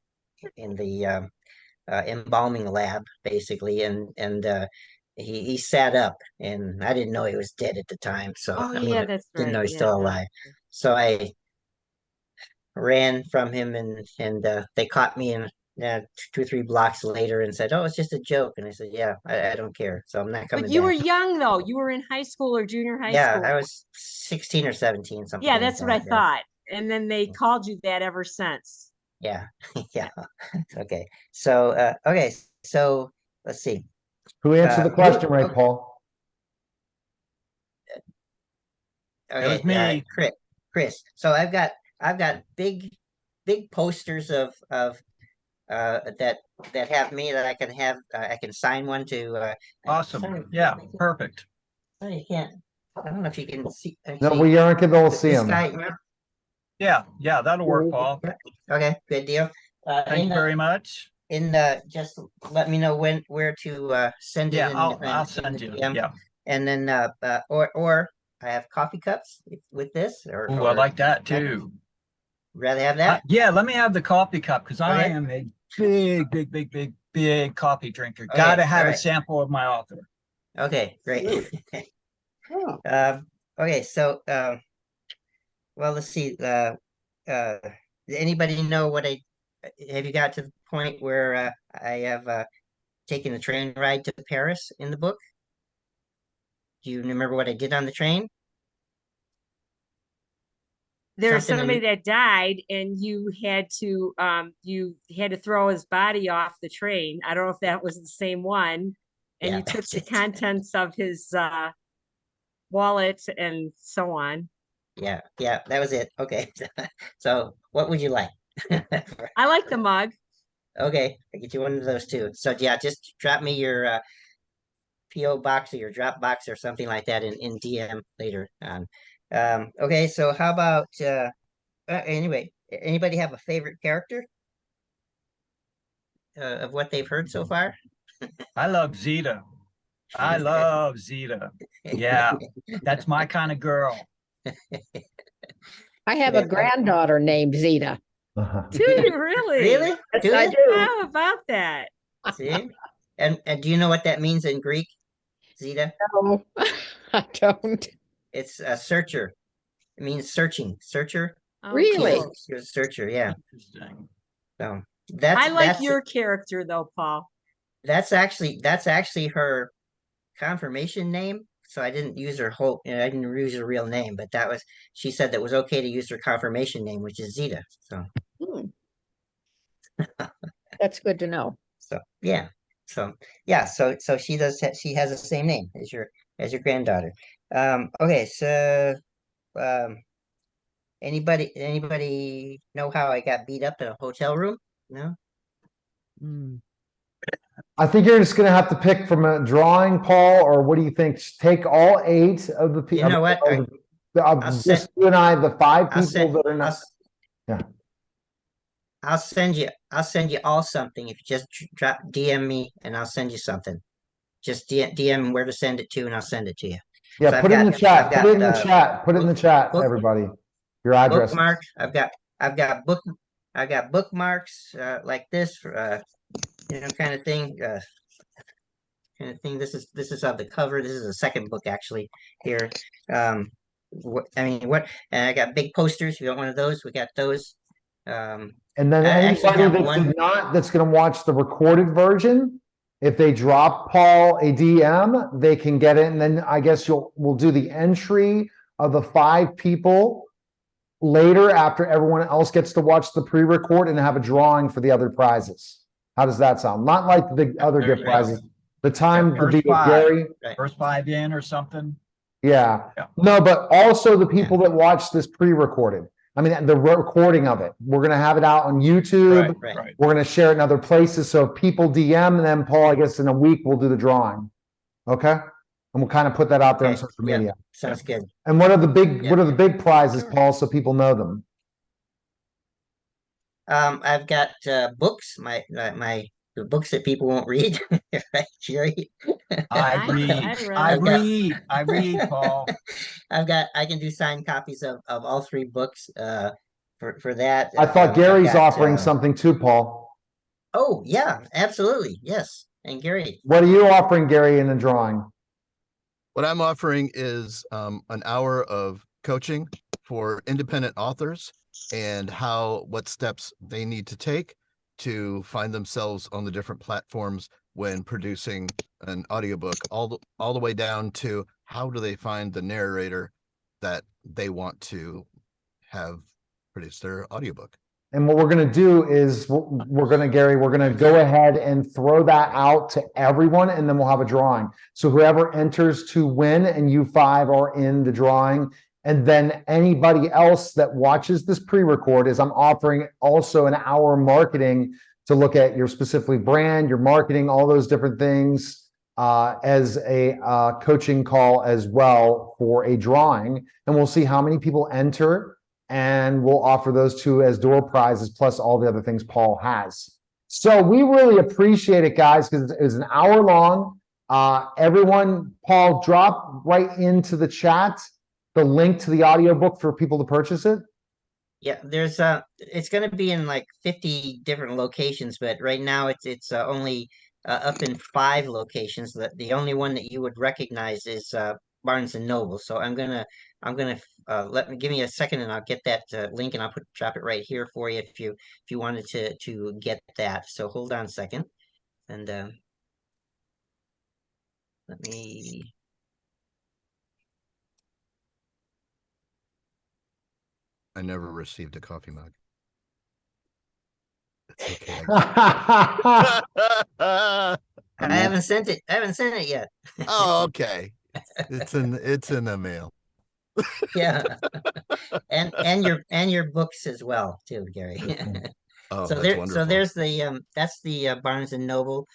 embalming lab, basically, and he sat up, and I didn't know he was dead at the time, so Oh, I mean, yeah, that's didn't know right. he's still alive. So I ran from him, and they caught me, and 2 or 3 blocks later and said, "Oh, it's just a joke." And I said, "Yeah, I don't care. So I'm not coming But you were back." young though. You were in high school or junior high Yeah, school. I was 16 or 17, something Yeah, like that's what I that. thought. And then they called you that ever since. Yeah. Yeah. Okay. So, So let's see. Who answered the question right, Okay. Paul? It was me. Chris. So I've got big posters of that have me that I can have. I can sign one to. Awesome. Yeah, perfect. Oh, you can't. I don't know if you can see. No, See, we aren't going to see this him. guy. Remember? Yeah, that'll work, Paul. Okay, good deal. Thank you very much. Just let me know where to send it Yeah, in. I'll in send the you. DM. Yeah. And then or I have coffee cups with this, or Oh, I like that too. rather have that. Yeah, let me have the coffee cup because I Okay. am a big coffee drinker. Okay, Gotta have all a right. sample of my author. Okay, great. Okay, so well, let's see. Does anybody know what have you got to the point where I have taken a train ride to Paris in the book? Do you remember what I did on the train? There's Something somebody in- that died and you had to throw his body off the train. I don't know if that was the same one. And Yeah, you took that's the it. contents of his wallet and so on. Yeah, that was it. Okay. So what would you like? I like the mug. Okay, I get you one of those too. So yeah, just drop me your PO box or your drop box or something like that in DM later on. Okay, so how about anyway, anybody have a favorite character of what they've heard so far? I love Zeta. I love Zeta. Yeah, that's my kind of girl. I have a Yeah. granddaughter named Zeta. Uh-huh. Do you really? Really? Yes, Do I you? do. How about that? See? And do you know what that means in Greek, Zeta? No, I don't. It's a searcher. It means searcher. Oh, Really? cool. You're a searcher, yeah. Interesting. So that's I like that's your character though, Paul. that's actually her confirmation name. So I didn't use her I didn't use her real name, but she said that was okay to use her confirmation name, which is Zeta. So Hmm. That's good to know. yeah. So yeah, so she she has the same name as your granddaughter. Okay, so um anybody know how I got beat up in a hotel room? No? Hmm. I think you're just going to have to pick from a drawing, Paul, or what do you think? Take all 8 of the You people. know what? I'll Just you and I, the 5 I'll people send that are not. Yeah. I'll send you all something if you just drop DM me and I'll send you something. Just DM where to send it to and I'll send it to you. Yeah, So put it in the chat. Put it in the chat. Put it in the chat, book- everybody. Your address. Bookmarks. I've got bookmarks like this for kind of thing. This is of the cover. This is the second book actually here. What and I got big posters. You got one of those? We got those. And then I actually anybody have that one- did not, that's going to watch the recorded version, if they drop Paul a DM, they can get it. And then I guess we'll do the entry of the 5 people later after everyone else gets to watch the pre-record and have a drawing for the other prizes. How does that sound? Not like the other There gift you go. prizes. The time to First be with 5. Gary. First 5 in or something. Yeah. Yeah. No, but also the people that watch this pre-recorded. I mean, the recording of it. We're going to have it out on YouTube. Right. We're going to share it in other places. So if people DM, and then Paul, I guess in a week, we'll do the drawing. Okay. And we'll kind of put that out there on Okay, social yeah. media. Sounds good. And what are the big prizes, Sure. Paul, so people know them? I've got books, the books that people won't read, right, Jerry? I read, Paul. I can do signed copies of all 3 books for that. I thought I've Gary's got, offering something too, Paul. Oh, yeah, absolutely. Yes. And Gary, What are you offering, Gary, in the drawing? What I'm offering is an hour of coaching for independent authors and what steps they need to take to find themselves on the different platforms when producing an audiobook, all the way down to how do they find the narrator that they want to have produce their audiobook. And what we're going to do is we're going to, Gary, we're going to go ahead and throw that out to everyone, and then we'll have a drawing. So whoever enters to win, and you 5 are in the drawing. And then anybody else that watches this pre-record is I'm offering also an hour marketing to look at your specifically brand, your marketing, all those different things as a coaching call as well for a drawing. And we'll see how many people enter, and we'll offer those 2 as door prizes plus all the other things Paul has. So we really appreciate it, guys, because it was an hour long. Everyone, Paul, drop right into the chat the link to the audiobook for people to purchase it. Yeah, there's it's going to be in like 50 different locations, but right now it's only up in 5 locations. The only one that you would recognize is Barnes and Noble. So I'm gonna give me a second, and I'll get that link, and I'll drop it right here for you if you wanted to get that. So hold on a second, and let me. I never received a coffee mug. It's okay. I haven't sent it. I haven't sent it yet. Oh, okay. It's in the mail. Yeah, and your books as well too, Gary. Oh, So that's there, wonderful. so there's the that's the Barnes and Noble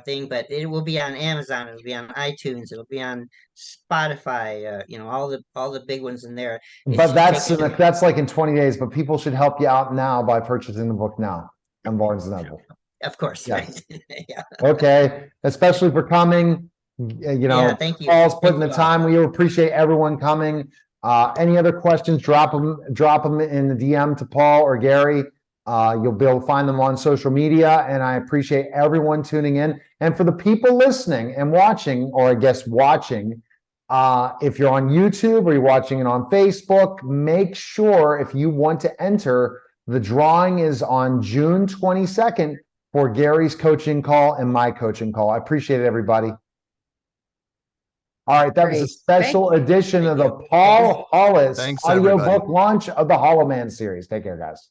thing, but it will be on Amazon, it'll be on iTunes, it'll be on Spotify, you know, all the big ones in there. It's But just taking- that's like in 20 days, but people should help you out now by purchasing the book now on Barnes and Noble. of course, Yes. right? Yeah. Okay, especially for coming. You know, Yeah, thank you. Paul's putting Thank the you all. time. We appreciate everyone coming. Any other questions, drop them in the DM to Paul or Gary. You'll be able to find them on social media, and I appreciate everyone tuning in. And for the people listening and watching, or I guess watching, if you're on YouTube or you're watching it on Facebook, make sure if you want to enter, the drawing is on June 22nd for Gary's coaching call and my coaching call. I appreciate it, everybody. All right, that was a Great. special edition of the Thank you. Paul Hollis Thanks, audiobook everybody. launch of the Hollow Man series. Take care, guys.